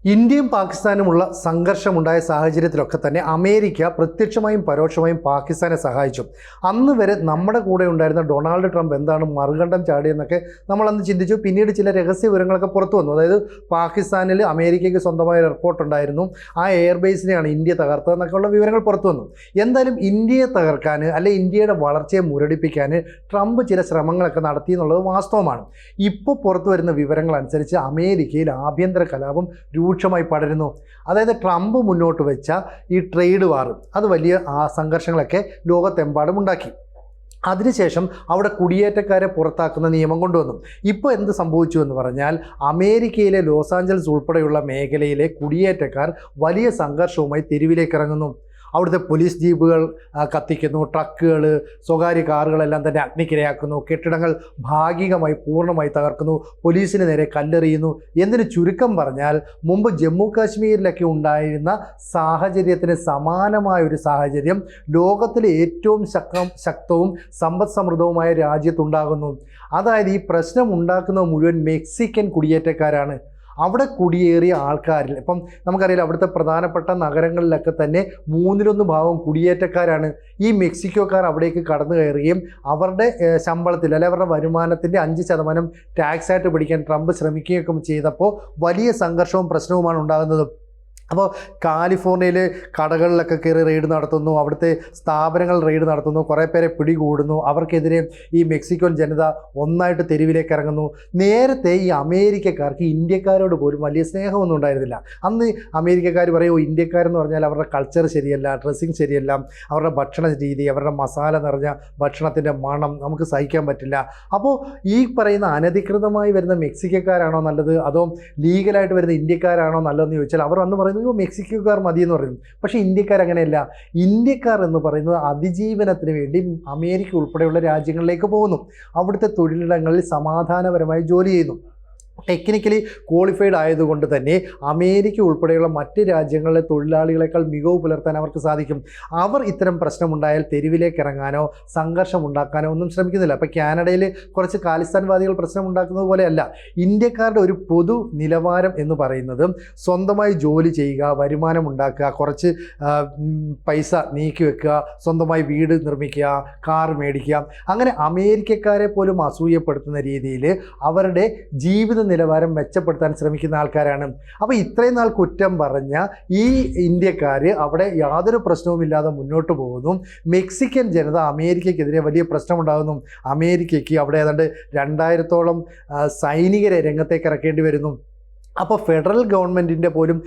ഇന്ത്യയും പാകിസ്ഥാനുമുള്ള സംഘർഷമുണ്ടായ സാഹചര്യത്തിലൊക്കെ തന്നെ അമേരിക്ക പ്രത്യക്ഷമായും പരോക്ഷമായും പാകിസ്ഥാനെ സഹായിച്ചു. അന്ന് വരെ നമ്മുടെ കൂടെ ഉണ്ടായിരുന്ന ഡൊണാൾഡ് ട്രംപ് എന്താണ് മറുകണ്ഠം ചാടിയെന്നൊക്കെ നമ്മളന്ന് ചിന്തിച്ചു. പിന്നീട് ചില രഹസ്യ വിവരങ്ങളൊക്കെ പുറത്തു വന്നു. അതായത് പാകിസ്ഥാനിൽ അമേരിക്കയ്ക്ക് സ്വന്തമായ എയർപോർട്ട് ഉണ്ടായിരുന്നു, ആ എയർബേസിനെയാണ് ഇന്ത്യ തകർത്തതെന്നൊക്കെയുള്ള വിവരങ്ങൾ പുറത്തു വന്നു. എന്തായാലും ഇന്ത്യയെ തകർക്കാൻ അല്ലെ ഇന്ത്യയുടെ വളർച്ചയെ മുരടിപ്പിക്കാൻ ട്രംപ് ചില ശ്രമങ്ങളൊക്കെ നടത്തി എന്നുള്ളത് വാസ്തവമാണ്. ഇപ്പോൾ പുറത്തു വരുന്ന വിവരങ്ങൾ അനുസരിച്ച് അമേരിക്കയിൽ ആഭ്യന്തര കലാപം രൂക്ഷമായി പടരുന്നു. അതായത് ട്രംപ് മുന്നോട്ട് വെച്ച ഈ ട്രേഡ് വാർ അത് വലിയ സംഘർഷങ്ങളൊക്കെ ലോകത്തെമ്പാടും ഉണ്ടാക്കി. അതിനുശേഷം അവിടെ കുടിയേറ്റക്കാരെ പുറത്താക്കുന്ന നിയമം കൊണ്ടുവന്നു. ഇപ്പോൾ എന്ത് സംഭവിച്ചു എന്ന് പറഞ്ഞാൽ അമേരിക്കയിലെ ലോസ് ആഞ്ചൽസ് ഉൾപ്പെടെയുള്ള മേഖലയിലെ കുടിയേറ്റക്കാർ വലിയ സംഘർഷവുമായി തെരുവിലേക്ക് ഇറങ്ങുന്നു. അവിടുത്തെ പോലീസ് ജീപ്പുകൾ കത്തിക്കുന്നു, ട്രക്കുകൾ, സ്വകാര്യ കാറുകളെല്ലാം തന്നെ അഗ്നിക്കിരയാക്കുന്നു, കെട്ടിടങ്ങൾ ഭാഗികമായി പൂർണ്ണമായി തകർക്കുന്നു, പോലീസിന് നേരെ കല്ലെറിയുന്നു. എന്തിന് ചുരുക്കം പറഞ്ഞാൽ മുമ്പ് ജമ്മു കാശ്മീരിലൊക്കെ ഉണ്ടായിരുന്ന സാഹചര്യത്തിന് സമാനമായ ഒരു സാഹചര്യം ലോകത്തിലെ ഏറ്റവും ശക്തവും സമ്പദ് സമൃദ്ധവുമായ രാജ്യത്തുണ്ടാകുന്നു. അതായത് ഈ പ്രശ്നം ഉണ്ടാക്കുന്നത് മുഴുവൻ മെക്സിക്കൻ കുടിയേറ്റക്കാരാണ്. അവിടെ കുടിയേറിയ ആൾക്കാരിൽ ഇപ്പം നമുക്കറിയാം, അവിടുത്തെ പ്രധാനപ്പെട്ട നഗരങ്ങളിലൊക്കെ തന്നെ 1/3 കുടിയേറ്റക്കാരാണ്. ഈ മെക്സിക്കോക്കാർ അവിടേക്ക് കടന്നു കയറുകയും അവരുടെ ശമ്പളത്തിൽ അല്ലെ അവരുടെ വരുമാനത്തിൻ്റെ 5% ടാക്സ് ആയിട്ട് പിടിക്കാൻ ട്രംപ് ശ്രമിക്കുകയൊക്കെ ചെയ്തപ്പോൾ വലിയ സംഘർഷവും പ്രശ്നവുമാണ് ഉണ്ടാകുന്നത്. അപ്പോൾ കാലിഫോർണിയയിൽ കടകളിലൊക്കെ കയറി റെയ്ഡ് നടത്തുന്നു, അവിടുത്തെ സ്ഥാപനങ്ങൾ റെയ്ഡ് നടത്തുന്നു, കുറേ പേരെ പിടികൂടുന്നു. അവർക്കെതിരെ ഈ മെക്സിക്കൻ ജനത ഒന്നായിട്ട് തെരുവിലേക്ക് ഇറങ്ങുന്നു. നേരത്തെ ഈ അമേരിക്കക്കാർക്ക് ഇന്ത്യക്കാരോട് പോലും വലിയ സ്നേഹമൊന്നും ഉണ്ടായിരുന്നില്ല. അന്ന് അമേരിക്കക്കാർ പറയുമോ, ഇന്ത്യക്കാരെന്ന് പറഞ്ഞാൽ അവരുടെ കൾച്ചർ ശരിയല്ല, ഡ്രസ്സിങ് ശരിയല്ല, അവരുടെ ഭക്ഷണ രീതി, അവരുടെ മസാല നിറഞ്ഞ ഭക്ഷണത്തിൻ്റെ മണം നമുക്ക് സഹിക്കാൻ പറ്റില്ല. അപ്പോൾ ഈ പറയുന്ന അനധികൃതമായി വരുന്ന മെക്സിക്കക്കാരാണോ നല്ലത് അതോ ലീഗലായിട്ട് വരുന്ന ഇന്ത്യക്കാരാണോ നല്ലതെന്ന് ചോദിച്ചാൽ അവർ അന്ന് പറയുന്നത് മെക്സിക്കോക്കാർ മതിയെന്ന് പറയുന്നു. പക്ഷേ ഇന്ത്യക്കാർ അങ്ങനെയല്ല. ഇന്ത്യക്കാർ എന്ന് പറയുന്നത് അതിജീവനത്തിന് വേണ്ടി അമേരിക്ക ഉൾപ്പെടെയുള്ള രാജ്യങ്ങളിലേക്ക് പോകുന്നു. അവിടുത്തെ തൊഴിലിടങ്ങളിൽ സമാധാനപരമായി ജോലി ചെയ്യുന്നു. ടെക്നിക്കലി ക്വാളിഫൈഡ് ആയതുകൊണ്ട് തന്നെ അമേരിക്ക ഉൾപ്പെടെയുള്ള മറ്റ് രാജ്യങ്ങളിലെ തൊഴിലാളികളെക്കാൾ മികവ് പുലർത്താൻ അവർക്ക് സാധിക്കും. അവർ ഇത്തരം പ്രശ്നമുണ്ടായാൽ തെരുവിലേക്ക് ഇറങ്ങാനോ സംഘർഷം ഉണ്ടാക്കാനോ ഒന്നും ശ്രമിക്കുന്നില്ല. അപ്പോൾ കാനഡയിൽ കുറച്ച് ഖാലിസ്ഥാൻവാദികൾ പ്രശ്നം ഉണ്ടാക്കുന്നത് പോലെയല്ല. ഇന്ത്യക്കാരുടെ ഒരു പൊതു നിലവാരം എന്ന് പറയുന്നത് സ്വന്തമായി ജോലി ചെയ്യുക, വരുമാനം ഉണ്ടാക്കുക, കുറച്ച് പൈസ നീക്കി വെക്കുക, സ്വന്തമായി വീട് നിർമ്മിക്കുക, കാർ മേടിക്കുക, അങ്ങനെ അമേരിക്കക്കാരെ പോലും അസൂയപ്പെടുത്തുന്ന രീതിയിൽ അവരുടെ ജീവിത നിലവാരം മെച്ചപ്പെടുത്താൻ ശ്രമിക്കുന്ന ആൾക്കാരാണ്. അപ്പോൾ ഇത്രയും നാൾ കുറ്റം പറഞ്ഞ ഈ ഇന്ത്യക്കാർ അവിടെ യാതൊരു പ്രശ്നവുമില്ലാതെ മുന്നോട്ട് പോകുന്നു. മെക്സിക്കൻ ജനത അമേരിക്കയ്ക്കെതിരെ വലിയ പ്രശ്നമുണ്ടാകുന്നു. അമേരിക്കയ്ക്ക് അവിടെ ഏതാണ്ട് 2000-ഓളം സൈനികരെ രംഗത്തേക്ക് ഇറക്കേണ്ടി വരുന്നു. അപ്പോൾ ഫെഡറൽ ഗവൺമെൻറ്റിൻ്റെ പോലും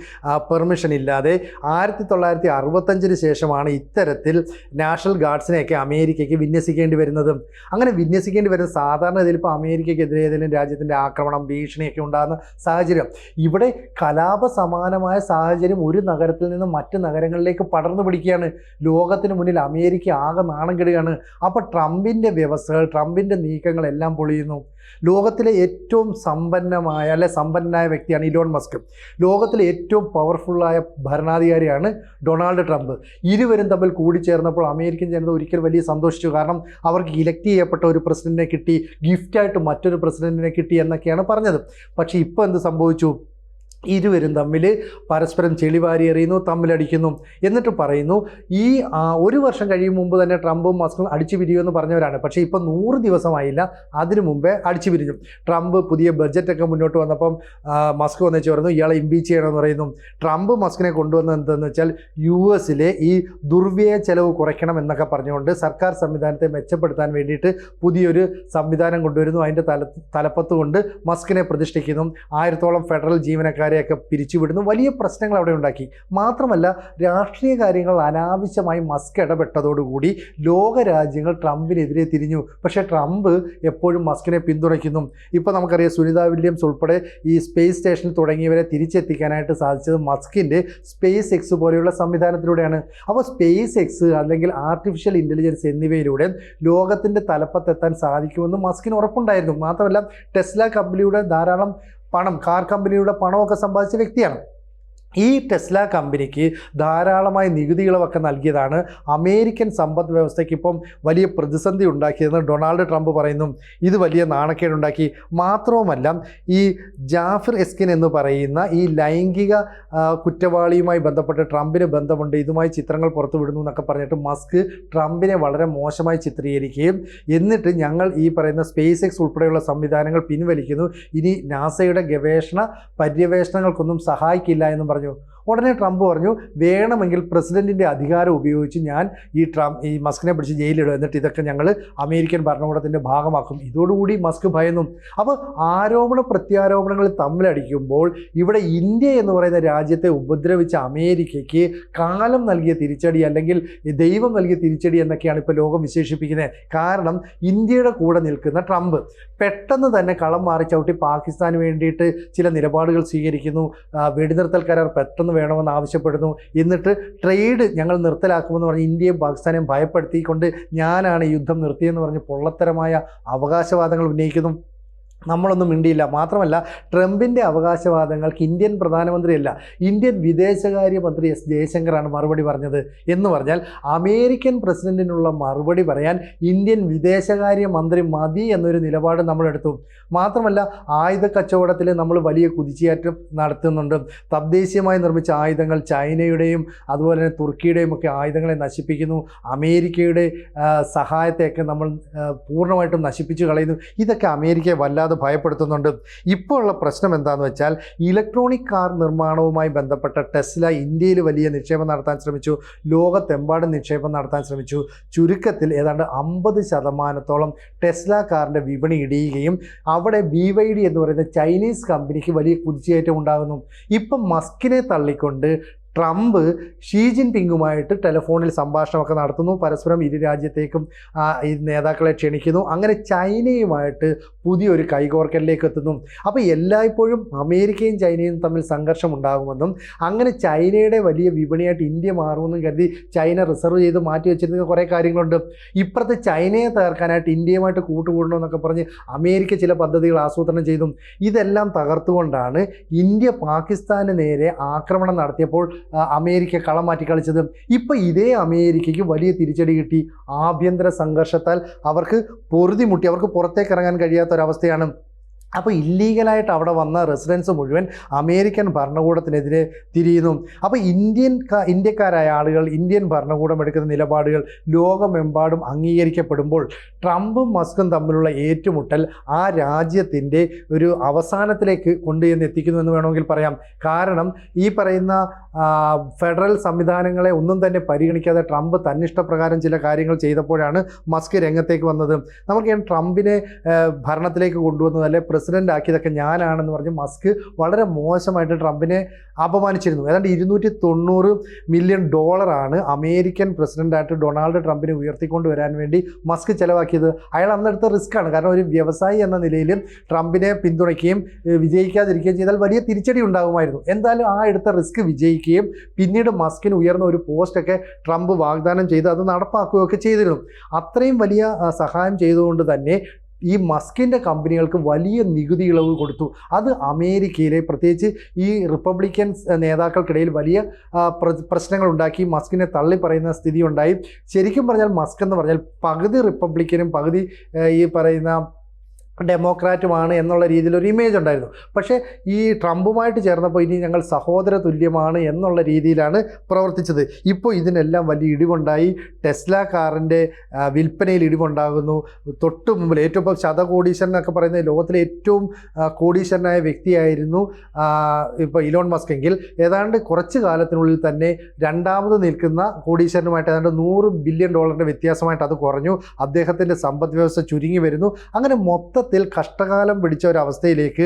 പെർമിഷൻ ഇല്ലാതെ 1965 ശേഷമാണ് ഇത്തരത്തിൽ നാഷണൽ ഗാർഡ്സിനെയൊക്കെ അമേരിക്കയ്ക്ക് വിന്യസിക്കേണ്ടി വരുന്നത്. അങ്ങനെ വിന്യസിക്കേണ്ടി വരുന്ന സാധാരണ ഇതിൽ ഇപ്പോൾ അമേരിക്കയ്ക്കെതിരെ ഏതെങ്കിലും രാജ്യത്തിൻ്റെ ആക്രമണം, ഭീഷണിയൊക്കെ ഉണ്ടാകുന്ന സാഹചര്യം, ഇവിടെ കലാപ സമാനമായ സാഹചര്യം ഒരു നഗരത്തിൽ നിന്ന് മറ്റ് നഗരങ്ങളിലേക്ക് പടർന്നു പിടിക്കുകയാണ്. ലോകത്തിന് മുന്നിൽ അമേരിക്ക ആകെ നാണം കെടുകയാണ്. അപ്പോൾ ട്രംപിൻ്റെ വ്യവസ്ഥകൾ, ട്രംപിൻ്റെ നീക്കങ്ങളെല്ലാം പൊളിയുന്നു. ലോകത്തിലെ ഏറ്റവും സമ്പന്നനായ വ്യക്തിയാണ് ഇലോൺ മസ്ക്. ലോകത്തിലെ ഏറ്റവും പവർഫുള്ളായ ഭരണാധികാരിയാണ് ഡൊണാൾഡ് ട്രംപ്. ഇരുവരും തമ്മിൽ കൂടിച്ചേർന്നപ്പോൾ അമേരിക്കൻ ജനത ഒരിക്കലും വലിയ സന്തോഷിച്ചു. കാരണം അവർക്ക് ഇലക്ട് ചെയ്യപ്പെട്ട ഒരു പ്രസിഡന്റിനെ കിട്ടി, ഗിഫ്റ്റായിട്ട് മറ്റൊരു പ്രസിഡന്റിനെ കിട്ടി എന്നൊക്കെയാണ് പറഞ്ഞത്. പക്ഷേ ഇപ്പോൾ എന്ത് സംഭവിച്ചു? ഇരുവരും തമ്മിൽ പരസ്പരം ചെളിവാരി എറിയുന്നു, തമ്മിലടിക്കുന്നു. എന്നിട്ട് പറയുന്നു ഈ 1 വർഷം കഴിയും മുമ്പ് തന്നെ ട്രംപും മസ്കും അടിച്ചു പിരിയുമെന്ന് പറഞ്ഞവരാണ്. പക്ഷേ ഇപ്പോൾ 100 ദിവസമായില്ല, അതിനു മുമ്പേ അടിച്ചു പിരിഞ്ഞു. ട്രംപ് പുതിയ ബഡ്ജറ്റൊക്കെ മുന്നോട്ട് വന്നപ്പം മസ്ക് വന്നിച്ച് പറയുന്നു ഇയാളെ ഇംപീച്ച് ചെയ്യണമെന്ന് പറയുന്നു. ട്രംപ് മസ്കിനെ കൊണ്ടുവന്നത് എന്തെന്ന് വെച്ചാൽ US-ലെ ഈ ദുർവ്യയ ചെലവ് കുറയ്ക്കണം എന്നൊക്കെ പറഞ്ഞുകൊണ്ട് സർക്കാർ സംവിധാനത്തെ മെച്ചപ്പെടുത്താൻ വേണ്ടിയിട്ട് പുതിയൊരു സംവിധാനം കൊണ്ടുവരുന്നു. അതിൻ്റെ തലപ്പത്ത് കൊണ്ട് മസ്കിനെ പ്രതിഷ്ഠിക്കുന്നു. 1000-ഓളം ഫെഡറൽ ജീവനക്കാരെ ഒക്കെ പിരിച്ചുവിടുന്നു. വലിയ പ്രശ്നങ്ങൾ അവിടെ ഉണ്ടാക്കി. മാത്രമല്ല രാഷ്ട്രീയ കാര്യങ്ങൾ അനാവശ്യമായി മസ്ക് ഇടപെട്ടതോടുകൂടി ലോകരാജ്യങ്ങൾ ട്രംപിനെതിരെ തിരിഞ്ഞു. പക്ഷേ ട്രംപ് എപ്പോഴും മസ്കിനെ പിന്തുണയ്ക്കുന്നു. ഇപ്പോൾ നമുക്കറിയാം സുനിത വില്യംസ് ഉൾപ്പെടെ ഈ സ്പേസ് സ്റ്റേഷനിൽ തുടങ്ങിയവരെ തിരിച്ചെത്തിക്കാനായിട്ട് സാധിച്ചത് മസ്കിൻ്റെ സ്പേസ് എക്സ് പോലെയുള്ള സംവിധാനത്തിലൂടെയാണ്. അപ്പോൾ സ്പേസ് എക്സ് അല്ലെങ്കിൽ ആർട്ടിഫിഷ്യൽ ഇൻ്റലിജൻസ് എന്നിവയിലൂടെ ലോകത്തിൻ്റെ തലപ്പത്തെത്താൻ സാധിക്കുമെന്ന് മസ്കിന് ഉറപ്പുണ്ടായിരുന്നു. മാത്രമല്ല ടെസ്ല കമ്പനിയുടെ ധാരാളം പണം, കാർ കമ്പനിയുടെ പണമൊക്കെ സമ്പാദിച്ച വ്യക്തിയാണ്. ഈ ടെസ്ല കമ്പനിക്ക് ധാരാളമായ നികുതി ഇളവൊക്കെ നൽകിയതാണ് അമേരിക്കൻ സമ്പദ് വ്യവസ്ഥയ്ക്ക് ഇപ്പം വലിയ പ്രതിസന്ധി ഉണ്ടാക്കിയതെന്ന് ഡൊണാൾഡ് ട്രംപ് പറയുന്നു. ഇത് വലിയ നാണക്കേടുണ്ടാക്കി. മാത്രവുമല്ല, ഈ ജാഫർ എസ്കിൻ എന്ന് പറയുന്ന ഈ ലൈംഗിക കുറ്റവാളിയുമായി ബന്ധപ്പെട്ട് ട്രംപിന് ബന്ധമുണ്ട്, ഇതുമായി ചിത്രങ്ങൾ പുറത്തുവിടുന്നു എന്നൊക്കെ പറഞ്ഞിട്ട് മസ്ക് ട്രംപിനെ വളരെ മോശമായി ചിത്രീകരിക്കുകയും എന്നിട്ട് ഞങ്ങൾ ഈ പറയുന്ന സ്പേസ് എക്സ് ഉൾപ്പെടെയുള്ള സംവിധാനങ്ങൾ പിൻവലിക്കുന്നു, ഇനി നാസയുടെ ഗവേഷണ പര്യവേഷണങ്ങൾക്കൊന്നും സഹായിക്കില്ല എന്നും പറഞ്ഞു. ഉടനെ ട്രംപ് പറഞ്ഞു, വേണമെങ്കിൽ പ്രസിഡന്റിൻ്റെ അധികാരം ഉപയോഗിച്ച് ഞാൻ ഈ മസ്കിനെ പിടിച്ച് ജയിലിടും, എന്നിട്ട് ഇതൊക്കെ ഞങ്ങൾ അമേരിക്കൻ ഭരണകൂടത്തിൻ്റെ ഭാഗമാക്കും. ഇതോടുകൂടി മസ്ക് ഭയന്നു. അപ്പോൾ ആരോപണ പ്രത്യാരോപണങ്ങൾ തമ്മിലടിക്കുമ്പോൾ ഇവിടെ ഇന്ത്യ എന്ന് പറയുന്ന രാജ്യത്തെ ഉപദ്രവിച്ച അമേരിക്കയ്ക്ക് കാലം നൽകിയ തിരിച്ചടി, അല്ലെങ്കിൽ ദൈവം നൽകിയ തിരിച്ചടി എന്നൊക്കെയാണ് ഇപ്പോൾ ലോകം വിശേഷിപ്പിക്കുന്നത്. കാരണം ഇന്ത്യയുടെ കൂടെ നിൽക്കുന്ന ട്രംപ് പെട്ടെന്ന് തന്നെ കളം മാറി ചവിട്ടി പാകിസ്ഥാന് വേണ്ടിയിട്ട് ചില നിലപാടുകൾ സ്വീകരിക്കുന്നു. വെടിനിർത്തൽ കരാർ പെട്ടെന്ന് വേണമെന്ന് ആവശ്യപ്പെടുന്നു. എന്നിട്ട് ട്രേഡ് ഞങ്ങൾ നിർത്തലാക്കുമെന്ന് പറഞ്ഞ് ഇന്ത്യയും പാകിസ്ഥാനെയും ഭയപ്പെടുത്തിക്കൊണ്ട് ഞാനാണ് യുദ്ധം നിർത്തിയെന്ന് പറഞ്ഞ് പൊള്ളത്തരമായ അവകാശവാദങ്ങൾ ഉന്നയിക്കുന്നു. നമ്മളൊന്നും മിണ്ടിയില്ല. മാത്രമല്ല, ട്രംപിൻ്റെ അവകാശവാദങ്ങൾക്ക് ഇന്ത്യൻ പ്രധാനമന്ത്രിയല്ല, ഇന്ത്യൻ വിദേശകാര്യമന്ത്രി എസ് ജയശങ്കറാണ് മറുപടി പറഞ്ഞത്. എന്ന് പറഞ്ഞാൽ അമേരിക്കൻ പ്രസിഡന്റിനുള്ള മറുപടി പറയാൻ ഇന്ത്യൻ വിദേശകാര്യമന്ത്രി മതി എന്നൊരു നിലപാട് നമ്മളെടുത്തു. മാത്രമല്ല, ആയുധ കച്ചവടത്തിൽ നമ്മൾ വലിയ കുതിച്ചുകയറ്റം നടത്തുന്നുണ്ട്. തദ്ദേശീയമായി നിർമ്മിച്ച ആയുധങ്ങൾ ചൈനയുടെയും അതുപോലെ തന്നെ തുർക്കിയുടെയും ഒക്കെ ആയുധങ്ങളെ നശിപ്പിക്കുന്നു. അമേരിക്കയുടെ സഹായത്തെയൊക്കെ നമ്മൾ പൂർണ്ണമായിട്ടും നശിപ്പിച്ചു കളയുന്നു. ഇതൊക്കെ അമേരിക്കയെ വല്ലാതെ ഭയപ്പെടുത്തുന്നുണ്ട്. ഇപ്പോൾ ഉള്ള പ്രശ്നം എന്താണെന്ന് വെച്ചാൽ, ഇലക്ട്രോണിക് കാർ നിർമ്മാണവുമായി ബന്ധപ്പെട്ട ടെസ്ല ഇന്ത്യയിൽ വലിയ നിക്ഷേപം നടത്താൻ ശ്രമിച്ചു, ലോകത്തെമ്പാടും നിക്ഷേപം നടത്താൻ ശ്രമിച്ചു. ചുരുക്കത്തിൽ ഏതാണ്ട് 50% ടെസ്ല കാറിൻ്റെ വിപണി ഇടിയുകയും അവിടെ BYD എന്ന് പറയുന്ന ചൈനീസ് കമ്പനിക്ക് വലിയ കുതിച്ചുകയറ്റം ഉണ്ടാകുന്നു. ഇപ്പം മസ്കിനെ തള്ളിക്കൊണ്ട് ട്രംപ് ഷീ ജിൻപിങ്ങുമായിട്ട് ടെലിഫോണിൽ സംഭാഷണമൊക്കെ നടത്തുന്നു. പരസ്പരം ഇരു രാജ്യത്തേക്കും ഈ നേതാക്കളെ ക്ഷണിക്കുന്നു. അങ്ങനെ ചൈനയുമായിട്ട് പുതിയൊരു കൈകോർക്കലിലേക്ക് എത്തുന്നു. അപ്പോൾ എല്ലായ്പ്പോഴും അമേരിക്കയും ചൈനയും തമ്മിൽ സംഘർഷം ഉണ്ടാകുമെന്നും അങ്ങനെ ചൈനയുടെ വലിയ വിപണിയായിട്ട് ഇന്ത്യ മാറുമെന്നും കരുതി ചൈന റിസർവ് ചെയ്ത് മാറ്റി വെച്ചിരുന്ന കുറേ കാര്യങ്ങളുണ്ട്. ഇപ്പുറത്തെ ചൈനയെ തകർക്കാനായിട്ട് ഇന്ത്യയുമായിട്ട് കൂട്ടുകൂടണമെന്നൊക്കെ പറഞ്ഞ് അമേരിക്ക ചില പദ്ധതികൾ ആസൂത്രണം ചെയ്തു. ഇതെല്ലാം തകർത്തുകൊണ്ടാണ് ഇന്ത്യ പാകിസ്ഥാന് നേരെ ആക്രമണം നടത്തിയപ്പോൾ അമേരിക്ക കളം മാറ്റി കളിച്ചത്. ഇപ്പോൾ ഇതേ അമേരിക്കയ്ക്ക് വലിയ തിരിച്ചടി കിട്ടി. ആഭ്യന്തര സംഘർഷത്താൽ അവർക്ക് പൊറുതിമുട്ടി, അവർക്ക് പുറത്തേക്ക് ഇറങ്ങാൻ കഴിയാത്തൊരവസ്ഥയാണ്. അപ്പോൾ ഇല്ലീഗലായിട്ട് അവിടെ വന്ന റെസിഡൻസ് മുഴുവൻ അമേരിക്കൻ ഭരണകൂടത്തിനെതിരെ തിരിയുന്നു. അപ്പോൾ ഇന്ത്യക്കാരായ ആളുകൾ ഇന്ത്യൻ ഭരണകൂടം എടുക്കുന്ന നിലപാടുകൾ ലോകമെമ്പാടും അംഗീകരിക്കപ്പെടുമ്പോൾ ട്രംപും മസ്കും തമ്മിലുള്ള ഏറ്റുമുട്ടൽ ആ രാജ്യത്തിൻ്റെ ഒരു അവസാനത്തിലേക്ക് കൊണ്ടുചെന്ന് എത്തിക്കുന്നു എന്ന് വേണമെങ്കിൽ പറയാം. കാരണം ഈ പറയുന്ന ഫെഡറൽ സംവിധാനങ്ങളെ ഒന്നും തന്നെ പരിഗണിക്കാതെ ട്രംപ് തന്നിഷ്ടപ്രകാരം ചില കാര്യങ്ങൾ ചെയ്തപ്പോഴാണ് മസ്ക് രംഗത്തേക്ക് വന്നത്. നമുക്ക് ട്രംപിനെ ഭരണത്തിലേക്ക് കൊണ്ടുവന്നത് അല്ലെ പ്രസിഡൻ്റ് ആക്കിയതൊക്കെ ഞാനാണെന്ന് പറഞ്ഞ് മസ്ക് വളരെ മോശമായിട്ട് ട്രംപിനെ അപമാനിച്ചിരുന്നു. ഏതാണ്ട് $290 മില്യൺ അമേരിക്കൻ പ്രസിഡൻ്റായിട്ട് ഡൊണാൾഡ് ട്രംപിനെ ഉയർത്തിക്കൊണ്ട് വരാൻ വേണ്ടി മസ്ക് ചിലവാക്കിയത്. അയാൾ അന്നെടുത്ത റിസ്ക്കാണ്. കാരണം ഒരു വ്യവസായി എന്ന നിലയിൽ ട്രംപിനെ പിന്തുണയ്ക്കുകയും വിജയിക്കാതിരിക്കുകയും ചെയ്താൽ വലിയ തിരിച്ചടി ഉണ്ടാകുമായിരുന്നു. എന്തായാലും ആ എടുത്ത റിസ്ക് വിജയിക്കുകയും പിന്നീട് മസ്കിന് ഉയർന്ന ഒരു പോസ്റ്റൊക്കെ ട്രംപ് വാഗ്ദാനം ചെയ്ത് അത് നടപ്പാക്കുകയൊക്കെ ചെയ്തിരുന്നു. അത്രയും വലിയ സഹായം ചെയ്തുകൊണ്ട് തന്നെ ഈ മസ്കിൻ്റെ കമ്പനികൾക്ക് വലിയ നികുതി ഇളവ് കൊടുത്തു. അത് അമേരിക്കയിലെ പ്രത്യേകിച്ച് ഈ റിപ്പബ്ലിക്കൻ നേതാക്കൾക്കിടയിൽ വലിയ പ്രശ്നങ്ങൾ ഉണ്ടാക്കി. മസ്കിനെ തള്ളി പറയുന്ന സ്ഥിതി ഉണ്ടായി. ശരിക്കും പറഞ്ഞാൽ മസ്ക് എന്ന് പറഞ്ഞാൽ പകുതി റിപ്പബ്ലിക്കനും പകുതി ഈ പറയുന്ന ഡെമോക്രാറ്റുമാണ് എന്നുള്ള രീതിയിലൊരു ഇമേജ് ഉണ്ടായിരുന്നു. പക്ഷേ ഈ ട്രംപുമായിട്ട് ചേർന്നപ്പോൾ ഇനി ഞങ്ങൾ സഹോദര തുല്യമാണ് എന്നുള്ള രീതിയിലാണ് പ്രവർത്തിച്ചത്. ഇപ്പോൾ ഇതിനെല്ലാം വലിയ ഇടിവുണ്ടായി. ടെസ്ല കാറിൻ്റെ വിൽപ്പനയിൽ ഇടിവുണ്ടാകുന്നു. തൊട്ട് മുമ്പിൽ ഏറ്റവും ശതകോടീശ്വരൻ എന്നൊക്കെ പറയുന്നത് ലോകത്തിലെ ഏറ്റവും കോടീശ്വരനായ വ്യക്തിയായിരുന്നു ഇപ്പോൾ ഇലോൺ മസ്ക് എങ്കിൽ ഏതാണ്ട് കുറച്ച് കാലത്തിനുള്ളിൽ തന്നെ രണ്ടാമത് നിൽക്കുന്ന കോടീശ്വരനുമായിട്ട് ഏതാണ്ട് $100 ബില്യൺ വ്യത്യാസമായിട്ട് അത് കുറഞ്ഞു. അദ്ദേഹത്തിൻ്റെ സമ്പദ് വ്യവസ്ഥ ചുരുങ്ങി വരുന്നു. അങ്ങനെ മൊത്തത്തിൽ കഷ്ടകാലം പിടിച്ച ഒരവസ്ഥയിലേക്ക്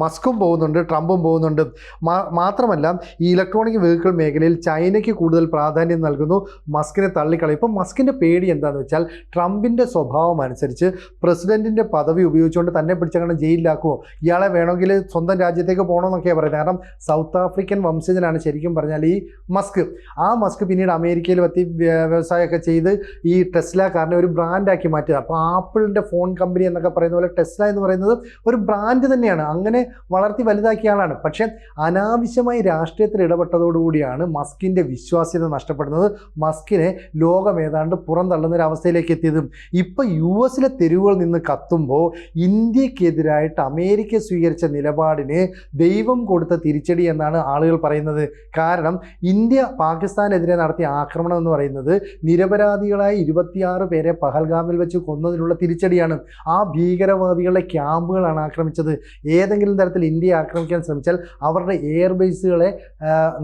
മസ്കും പോകുന്നുണ്ട്, ട്രംപും പോകുന്നുണ്ട്. മാത്രമല്ല ഈ ഇലക്ട്രോണിക് വെഹിക്കിൾ മേഖലയിൽ ചൈനയ്ക്ക് കൂടുതൽ പ്രാധാന്യം നൽകുന്നു. മസ്കിനെ തള്ളിക്കളയും. ഇപ്പം മസ്കിൻ്റെ പേടി എന്താണെന്ന് വെച്ചാൽ ട്രംപിൻ്റെ സ്വഭാവം അനുസരിച്ച് പ്രസിഡൻറ്റിൻ്റെ പദവി ഉപയോഗിച്ചുകൊണ്ട് തന്നെ പിടിച്ചങ്ങനെ ജയിലിലാക്കുമോ, ഇയാളെ വേണമെങ്കിൽ സ്വന്തം രാജ്യത്തേക്ക് പോകണമെന്നൊക്കെയാണ് പറയുന്നത്. കാരണം സൗത്ത് ആഫ്രിക്കൻ വംശജനാണ് ശരിക്കും പറഞ്ഞാൽ ഈ മസ്ക്. ആ മസ്ക് പിന്നീട് അമേരിക്കയിൽ എത്തി വ്യവസായമൊക്കെ ചെയ്ത് ഈ ടെസ്ല കാറിനെ ഒരു ബ്രാൻഡാക്കി മാറ്റുക. അപ്പോൾ ആപ്പിളിൻ്റെ ഫോൺ കമ്പനി എന്നൊക്കെ പറയുന്ന പോലെ ടെസ്ല എന്ന് പറയുന്നത് ഒരു ബ്രാൻഡ് തന്നെയാണ്, അങ്ങനെ വളർത്തി വലുതാക്കിയ ആളാണ്. പക്ഷേ അനാവശ്യമായി രാഷ്ട്രീയത്തിൽ ഇടപെട്ടതോടുകൂടിയാണ് മസ്കിൻ്റെ വിശ്വാസ്യത നഷ്ടപ്പെടുന്നത്. മസ്കിനെ ലോകം ഏതാണ്ട് പുറന്തള്ളുന്ന ഒരു അവസ്ഥയിലേക്ക് എത്തിയതും. ഇപ്പോൾ US തെരുവുകളിൽ നിന്ന് കത്തുമ്പോൾ ഇന്ത്യക്കെതിരായിട്ട് അമേരിക്ക സ്വീകരിച്ച നിലപാടിന് ദൈവം കൊടുത്ത തിരിച്ചടി എന്നാണ് ആളുകൾ പറയുന്നത്. കാരണം ഇന്ത്യ പാകിസ്ഥാനെതിരെ നടത്തിയ ആക്രമണം എന്ന് പറയുന്നത് നിരപരാധികളായ 26 പേരെ പഹൽഗാമിൽ വെച്ച് കൊന്നതിനുള്ള തിരിച്ചടിയാണ്. ആ ഭീകരവാദികളുടെ ക്യാമ്പുകളാണ് ആക്രമിച്ചത്. ഏതെങ്കിലും തരത്തിൽ ഇന്ത്യയെ ആക്രമിക്കാൻ ശ്രമിച്ചാൽ അവരുടെ എയർബേസുകളെ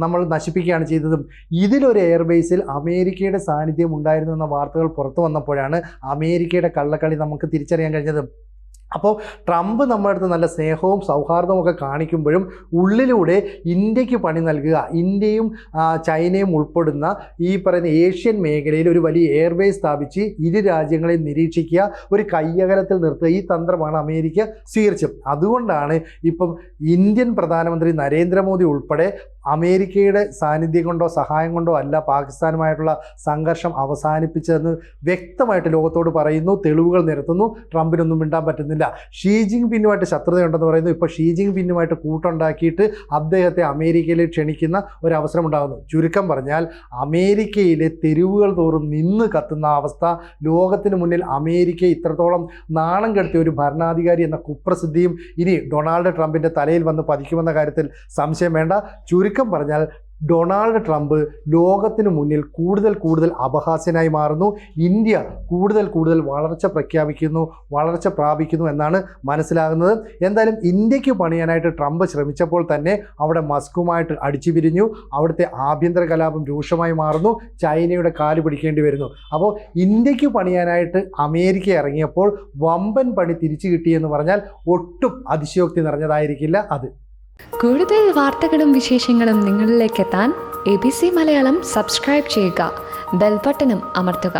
നമ്മൾ നശിപ്പിക്കുകയാണ് ചെയ്തതും. ഇതിലൊരു എയർബേസിൽ അമേരിക്കയുടെ സാന്നിധ്യം ഉണ്ടായിരുന്നു എന്ന വാർത്തകൾ പുറത്തു വന്നപ്പോഴാണ് അമേരിക്കയുടെ കള്ളക്കളി നമുക്ക് തിരിച്ചറിയാൻ കഴിഞ്ഞത്. അപ്പോൾ ട്രംപ് നമ്മുടെ അടുത്ത് നല്ല സ്നേഹവും സൗഹാർദ്ദവും ഒക്കെ കാണിക്കുമ്പോഴും ഉള്ളിലൂടെ ഇന്ത്യക്ക് പണി നൽകുക, ഇന്ത്യയും ചൈനയും ഉൾപ്പെടുന്ന ഈ പറയുന്ന ഏഷ്യൻ മേഖലയിൽ ഒരു വലിയ എയർബേസ് സ്ഥാപിച്ച് ഇരു രാജ്യങ്ങളെയും നിരീക്ഷിക്കുക, ഒരു കയ്യകലത്തിൽ നിർത്തുക, ഈ തന്ത്രമാണ് അമേരിക്ക സ്വീകരിച്ചത്. അതുകൊണ്ടാണ് ഇപ്പം ഇന്ത്യൻ പ്രധാനമന്ത്രി നരേന്ദ്രമോദി ഉൾപ്പെടെ അമേരിക്കയുടെ സാന്നിധ്യം കൊണ്ടോ സഹായം കൊണ്ടോ അല്ല പാകിസ്ഥാനുമായിട്ടുള്ള സംഘർഷം അവസാനിപ്പിച്ചതെന്ന് വ്യക്തമായിട്ട് ലോകത്തോട് പറയുന്നു, തെളിവുകൾ നിരത്തുന്നു. ട്രംപിനൊന്നും മിണ്ടാൻ പറ്റുന്നില്ല. ഷീ ജിങ് പിന്നുമായിട്ട് ശത്രുതയുണ്ടെന്ന് പറയുന്നു. ഇപ്പോൾ ഷീ ജിങ് പിന്നുമായിട്ട് കൂട്ടുണ്ടാക്കിയിട്ട് അദ്ദേഹത്തെ അമേരിക്കയിലേക്ക് ക്ഷണിക്കുന്ന ഒരു അവസരം ഉണ്ടാകുന്നു. ചുരുക്കം പറഞ്ഞാൽ അമേരിക്കയിലെ തെരുവുകൾ തോറും നിന്ന് കത്തുന്ന അവസ്ഥ, ലോകത്തിന് മുന്നിൽ അമേരിക്ക ഇത്രത്തോളം നാണം കെടുത്തിയ ഒരു ഭരണാധികാരി എന്ന കുപ്രസിദ്ധിയും ഇനി ഡൊണാൾഡ് ട്രംപിൻ്റെ തലയിൽ വന്ന് പതിക്കുമെന്ന കാര്യത്തിൽ സംശയം വേണ്ട. ചുരുക്കം പറഞ്ഞാൽ ഡൊണാൾഡ് ട്രംപ് ലോകത്തിന് മുന്നിൽ കൂടുതൽ അപഹാസ്യനായി മാറുന്നു. ഇന്ത്യ കൂടുതൽ വളർച്ച പ്രാപിക്കുന്നു എന്നാണ് മനസ്സിലാകുന്നത്. എന്തായാലും ഇന്ത്യക്ക് പണിയാനായിട്ട് ട്രംപ് ശ്രമിച്ചപ്പോൾ തന്നെ അവിടെ മസ്കുമായിട്ട് അടിച്ചു പിരിഞ്ഞു. അവിടുത്തെ ആഭ്യന്തര കലാപം രൂക്ഷമായി മാറുന്നു. ചൈനയുടെ കാല് പിടിക്കേണ്ടി വരുന്നു. അപ്പോൾ ഇന്ത്യക്ക് പണിയാനായിട്ട് അമേരിക്ക ഇറങ്ങിയപ്പോൾ വമ്പൻ പണി തിരിച്ചു കിട്ടിയെന്ന് പറഞ്ഞാൽ ഒട്ടും അതിശയോക്തി നിറഞ്ഞതായിരിക്കില്ല അത്. കൂടുതൽ വാർത്തകളും വിശേഷങ്ങളും നിങ്ങളിലേക്ക് എത്താൻ ABC മലയാളം സബ്സ്ക്രൈബ് ചെയ്യുക, ബെൽ ബട്ടണും അമർത്തുക.